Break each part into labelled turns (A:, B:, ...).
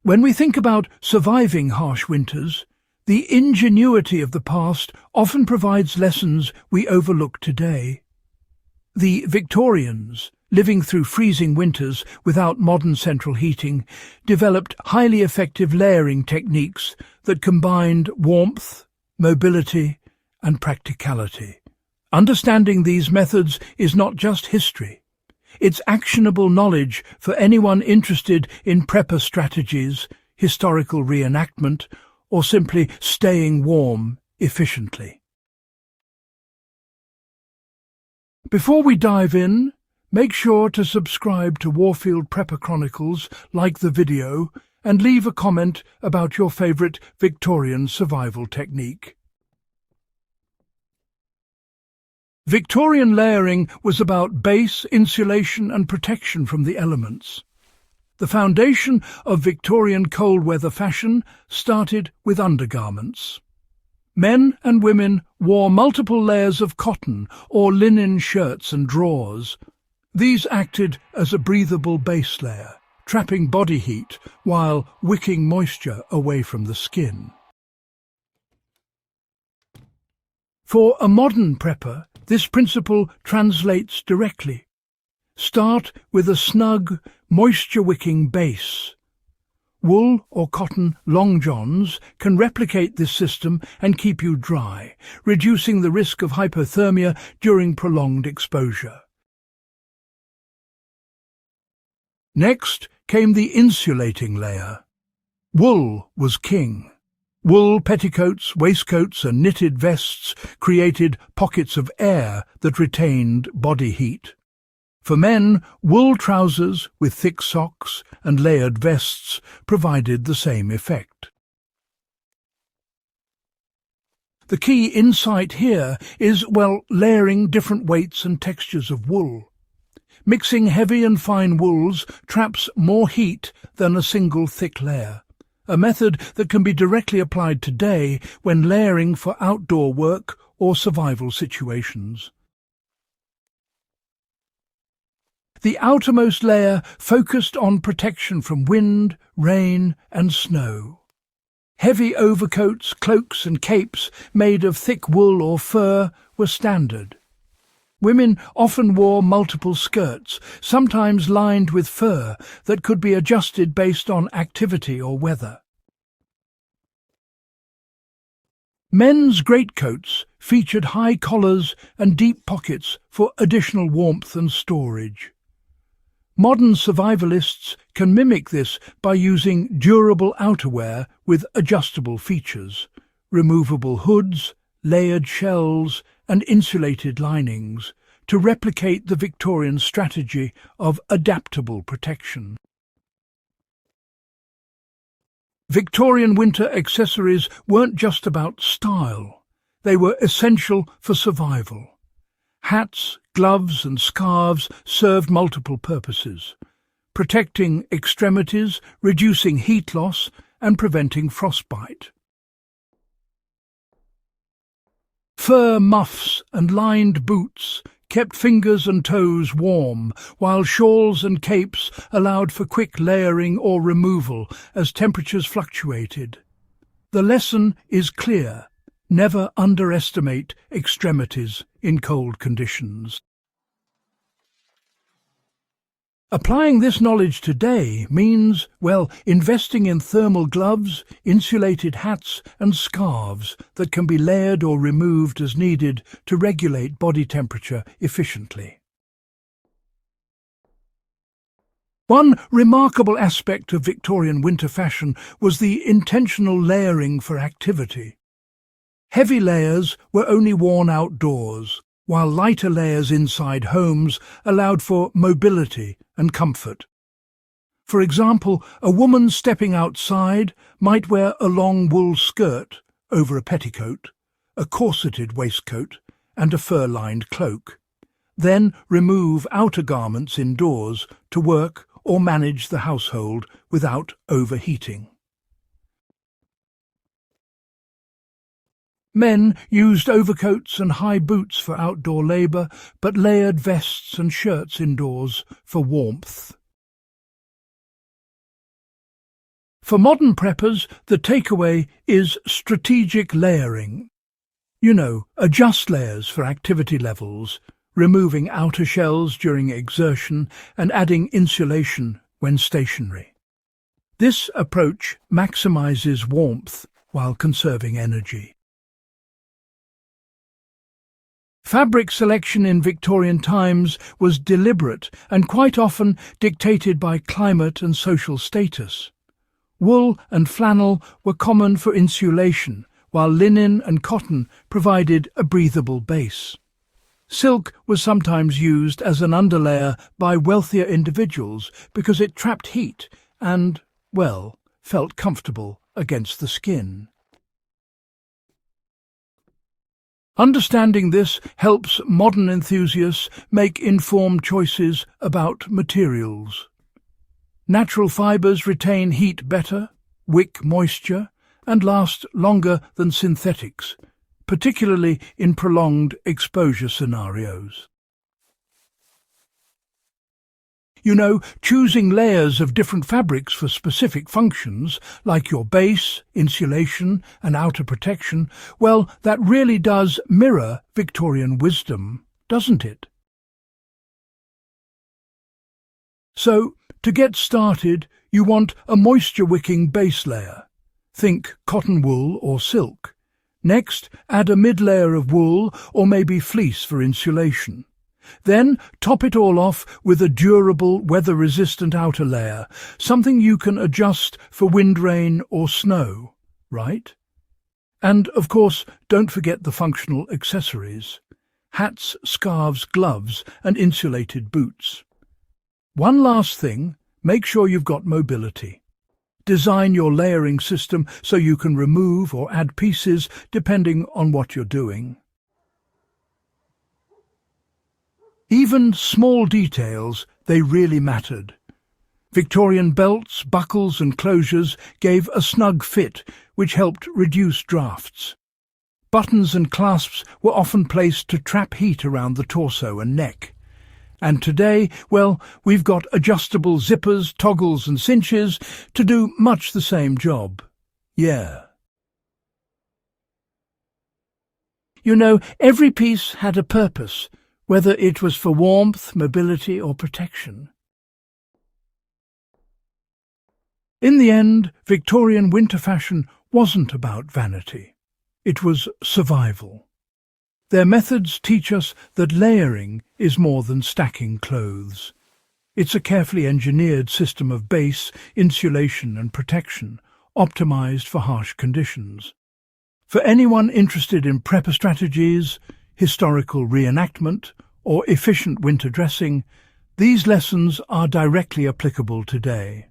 A: When we think about surviving harsh winters, the ingenuity of the past often provides lessons we overlook today. The Victorians, living through freezing winters without modern central heating, developed highly effective layering techniques that combined warmth, mobility, and practicality. Understanding these methods is not just history. It's actionable knowledge for anyone interested in prepper strategies, historical reenactment, or simply staying warm efficiently. Before we dive in, make sure to subscribe to Warfield Prepper Chronicles, like the video, and leave a comment about your favourite Victorian survival technique. Victorian layering was about base, insulation and protection from the elements. The foundation of Victorian cold weather fashion started with undergarments. Men and women wore multiple layers of cotton or linen shirts and drawers. These acted as a breathable base layer, trapping body heat while wicking moisture away from the skin. For a modern prepper, this principle translates directly. Start with a snug, moisture-wicking base. Wool or cotton long johns can replicate this system and keep you dry, reducing the risk of hypothermia during prolonged exposure. Next came the insulating layer. Wool was king. Wool petticoats, waistcoats and knitted vests created pockets of air that retained body heat. For men, wool trousers with thick socks and layered vests provided the same effect. The key insight here is, layering different weights and textures of wool. Mixing heavy and fine wools traps more heat than a single thick layer, a method that can be directly applied today when layering for outdoor work or survival situations. The outermost layer focused on protection from wind, rain and snow. Heavy overcoats, cloaks and capes made of thick wool or fur were standard. Women often wore multiple skirts, sometimes lined with fur, that could be adjusted based on activity or weather. Men's greatcoats featured high collars and deep pockets for additional warmth and storage. Modern survivalists can mimic this by using durable outerwear with adjustable features, removable hoods, layered shells and insulated linings to replicate the Victorian strategy of adaptable protection. Victorian winter accessories weren't just about style, they were essential for survival. Hats, gloves and scarves served multiple purposes, protecting extremities, reducing heat loss and preventing frostbite. Fur muffs and lined boots kept fingers and toes warm, while shawls and capes allowed for quick layering or removal as temperatures fluctuated. The lesson is clear: never underestimate extremities in cold conditions. Applying this knowledge today means, investing in thermal gloves, insulated hats and scarves that can be layered or removed as needed to regulate body temperature efficiently. One remarkable aspect of Victorian winter fashion was the intentional layering for activity. Heavy layers were only worn outdoors, while lighter layers inside homes allowed for mobility and comfort. For example, a woman stepping outside might wear a long wool skirt over a petticoat, a corseted waistcoat and a fur-lined cloak, then remove outer garments indoors to work or manage the household without overheating. Men used overcoats and high boots for outdoor labour, but layered vests and shirts indoors for warmth. For modern preppers, the takeaway is strategic layering. Adjust layers for activity levels, removing outer shells during exertion and adding insulation when stationary. This approach maximizes warmth while conserving energy. Fabric selection in Victorian times was deliberate and quite often dictated by climate and social status. Wool and flannel were common for insulation, while linen and cotton provided a breathable base. Silk was sometimes used as an underlayer by wealthier individuals because it trapped heat and, felt comfortable against the skin. Understanding this helps modern enthusiasts make informed choices about materials. Natural fibres retain heat better, wick moisture, and last longer than synthetics, particularly in prolonged exposure scenarios. Choosing layers of different fabrics for specific functions, like your base, insulation, and outer protection, that really does mirror Victorian wisdom, doesn't it? So, to get started, you want a moisture-wicking base layer. Think cotton wool or silk. Next, add a mid-layer of wool or maybe fleece for insulation. Then top it all off with a durable, weather-resistant outer layer, something you can adjust for wind, rain or snow, right? And, of course, don't forget the functional accessories: hats, scarves, gloves and insulated boots. One last thing, make sure you've got mobility. Design your layering system so you can remove or add pieces depending on what you're doing. Even small details, they really mattered. Victorian belts, buckles and closures gave a snug fit, which helped reduce drafts. Buttons and clasps were often placed to trap heat around the torso and neck. And today, we've got adjustable zippers, toggles and cinches to do much the same job. Yeah. Every piece had a purpose, whether it was for warmth, mobility or protection. In the end, Victorian winter fashion wasn't about vanity. It was survival. Their methods teach us that layering is more than stacking clothes. It's a carefully engineered system of base, insulation and protection, optimized for harsh conditions. For anyone interested in prepper strategies, historical reenactment, or efficient winter dressing, these lessons are directly applicable today.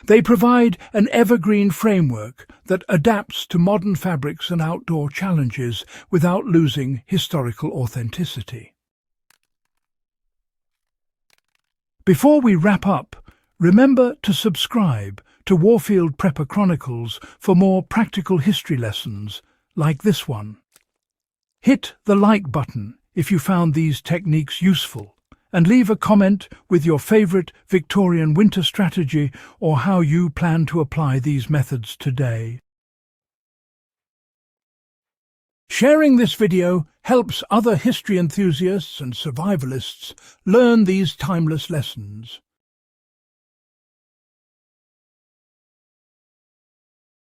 A: They provide an evergreen framework that adapts to modern fabrics and outdoor challenges without losing historical authenticity. Before we wrap up, remember to subscribe to Warfield Prepper Chronicles for more practical history lessons like this one. Hit the like button if you found these techniques useful, and leave a comment with your favourite Victorian winter strategy or how you plan to apply these methods today. Sharing this video helps other history enthusiasts and survivalists learn these timeless lessons.